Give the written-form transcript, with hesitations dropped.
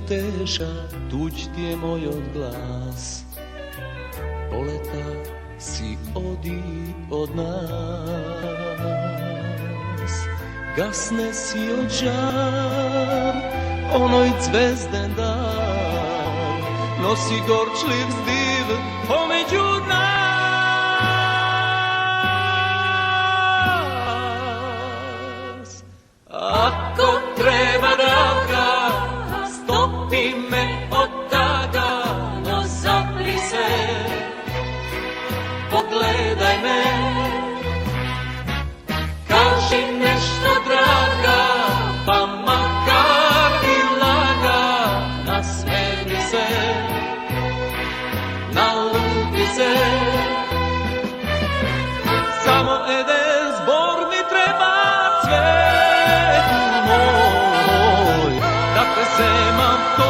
uteša, tuđ ti je moj odglas. Poleta si odi od nas. Gasne si od žar, onoj zvezden dan, nosi gorčliv zdiv pomeđu nas. Ako treba draga, stopi me od tada, no zapri se, pogledaj me, kaži nešto draga, pa makar i laga, nasmeni se, naluti se. Samo jedan zbor mi treba, cvetu moj, da te zemam to